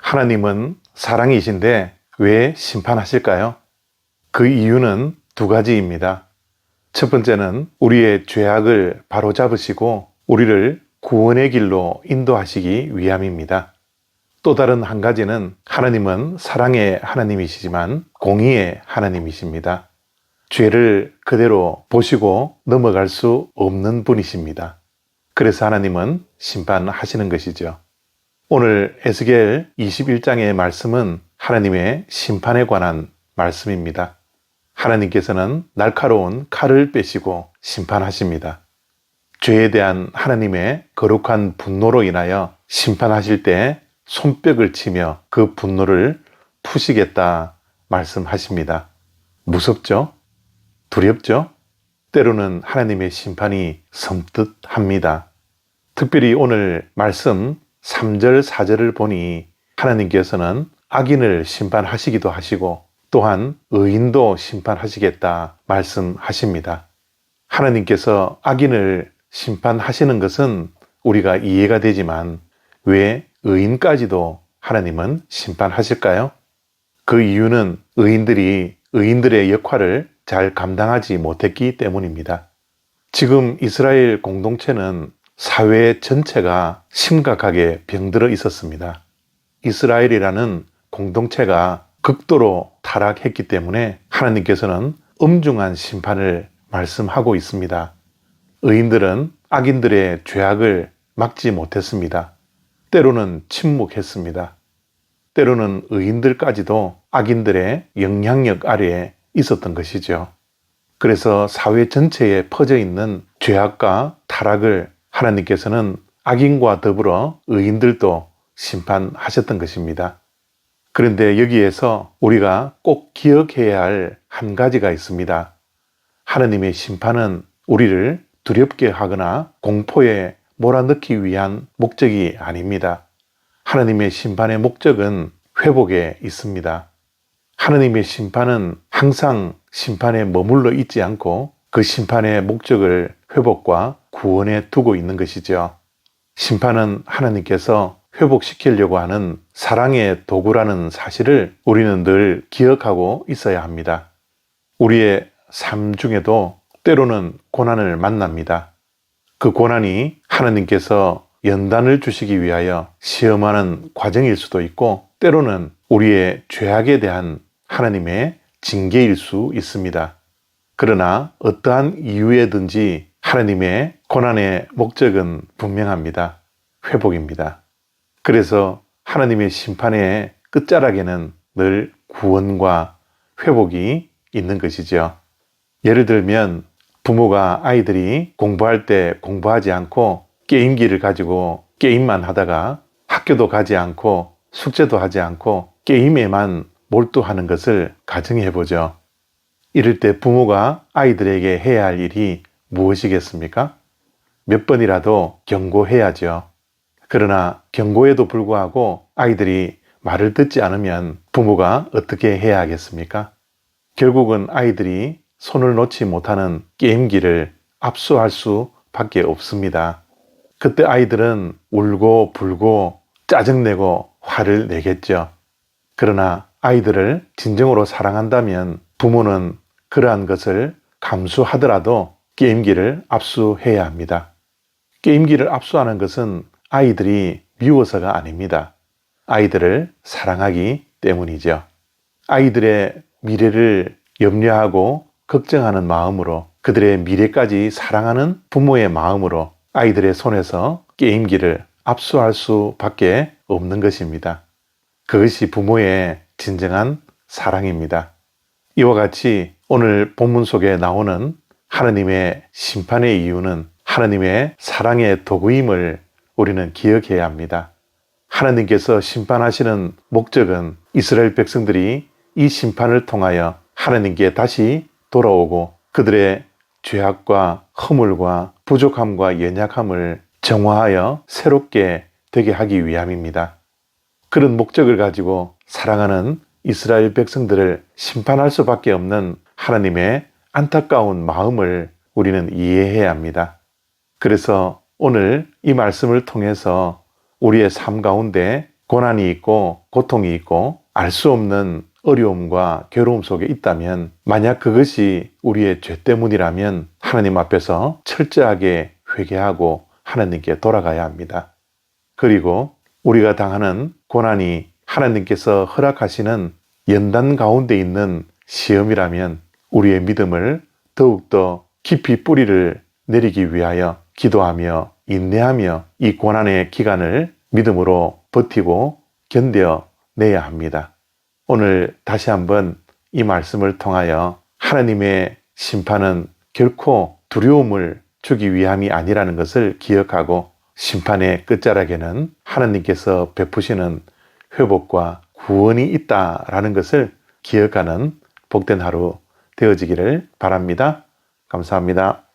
하나님은 사랑이신데 왜 심판하실까요? 그 이유는 두 가지입니다. 첫 번째는 우리의 죄악을 바로잡으시고 우리를 구원의 길로 인도하시기 위함입니다. 또 다른 한 가지는 하나님은 사랑의 하나님이시지만 공의의 하나님이십니다. 죄를 그대로 보시고 넘어갈 수 없는 분이십니다. 그래서 하나님은 심판하시는 것이죠. 오늘 에스겔 21장의 말씀은 하나님의 심판에 관한 말씀입니다. 하나님께서는 날카로운 칼을 빼시고 심판하십니다. 죄에 대한 하나님의 거룩한 분노로 인하여 심판하실 때 손뼉을 치며 그 분노를 푸시겠다 말씀하십니다. 무섭죠? 두렵죠? 때로는 하나님의 심판이 섬뜩합니다. 특별히 오늘 말씀 3절 4절을 보니 하나님께서는 악인을 심판하시기도 하시고 또한 의인도 심판하시겠다 말씀하십니다. 하나님께서 악인을 심판하시는 것은 우리가 이해가 되지만 왜 의인까지도 하나님은 심판하실까요? 그 이유는 의인들이 의인들의 역할을 잘 감당하지 못했기 때문입니다. 지금 이스라엘 공동체는 사회 전체가 심각하게 병들어 있었습니다. 이스라엘이라는 공동체가 극도로 타락했기 때문에 하나님께서는 엄중한 심판을 말씀하고 있습니다. 의인들은 악인들의 죄악을 막지 못했습니다. 때로는 침묵했습니다. 때로는 의인들까지도 악인들의 영향력 아래에 있었던 것이죠. 그래서 사회 전체에 퍼져 있는 죄악과 타락을 하나님께서는 악인과 더불어 의인들도 심판하셨던 것입니다. 그런데 여기에서 우리가 꼭 기억해야 할 한 가지가 있습니다. 하나님의 심판은 우리를 두렵게 하거나 공포에 몰아넣기 위한 목적이 아닙니다. 하나님의 심판의 목적은 회복에 있습니다. 하나님의 심판은 항상 심판에 머물러 있지 않고 그 심판의 목적을 회복과 구원에 두고 있는 것이죠. 심판은 하나님께서 회복시키려고 하는 사랑의 도구라는 사실을 우리는 늘 기억하고 있어야 합니다. 우리의 삶 중에도 때로는 고난을 만납니다. 그 고난이 하나님께서 연단을 주시기 위하여 시험하는 과정일 수도 있고 때로는 우리의 죄악에 대한 하나님의 징계일 수 있습니다. 그러나 어떠한 이유에든지 하나님의 고난의 목적은 분명합니다. 회복입니다. 그래서 하나님의 심판의 끝자락에는 늘 구원과 회복이 있는 것이죠. 예를 들면 부모가 아이들이 공부할 때 공부하지 않고 게임기를 가지고 게임만 하다가 학교도 가지 않고 숙제도 하지 않고 게임에만 몰두하는 것을 가정해 보죠. 이럴 때 부모가 아이들에게 해야 할 일이 무엇이겠습니까? 몇 번이라도 경고해야죠. 그러나 경고에도 불구하고 아이들이 말을 듣지 않으면 부모가 어떻게 해야 하겠습니까? 결국은 아이들이 손을 놓지 못하는 게임기를 압수할 수밖에 없습니다. 그때 아이들은 울고 불고 짜증내고 화를 내겠죠. 그러나 아이들을 진정으로 사랑한다면 부모는 그러한 것을 감수하더라도 게임기를 압수해야 합니다. 게임기를 압수하는 것은 아이들이 미워서가 아닙니다. 아이들을 사랑하기 때문이죠. 아이들의 미래를 염려하고 걱정하는 마음으로 그들의 미래까지 사랑하는 부모의 마음으로 아이들의 손에서 게임기를 압수할 수밖에 없는 것입니다. 그것이 부모의 진정한 사랑입니다. 이와 같이 오늘 본문 속에 나오는 하나님의 심판의 이유는 하나님의 사랑의 도구임을 우리는 기억해야 합니다. 하나님께서 심판하시는 목적은 이스라엘 백성들이 이 심판을 통하여 하나님께 다시 돌아오고 그들의 죄악과 허물과 부족함과 연약함을 정화하여 새롭게 되게 하기 위함입니다. 그런 목적을 가지고 사랑하는 이스라엘 백성들을 심판할 수밖에 없는 하나님의 안타까운 마음을 우리는 이해해야 합니다. 그래서 오늘 이 말씀을 통해서 우리의 삶 가운데 고난이 있고 고통이 있고 알 수 없는 어려움과 괴로움 속에 있다면, 만약 그것이 우리의 죄 때문이라면 하나님 앞에서 철저하게 회개하고 하나님께 돌아가야 합니다. 그리고 우리가 당하는 고난이 하나님께서 허락하시는 연단 가운데 있는 시험이라면 우리의 믿음을 더욱더 깊이 뿌리를 내리기 위하여 기도하며 인내하며 이 고난의 기간을 믿음으로 버티고 견뎌내야 합니다. 오늘 다시 한번 이 말씀을 통하여 하나님의 심판은 결코 두려움을 주기 위함이 아니라는 것을 기억하고, 심판의 끝자락에는 하나님께서 베푸시는 회복과 구원이 있다라는 것을 기억하는 복된 하루 되어지기를 바랍니다. 감사합니다.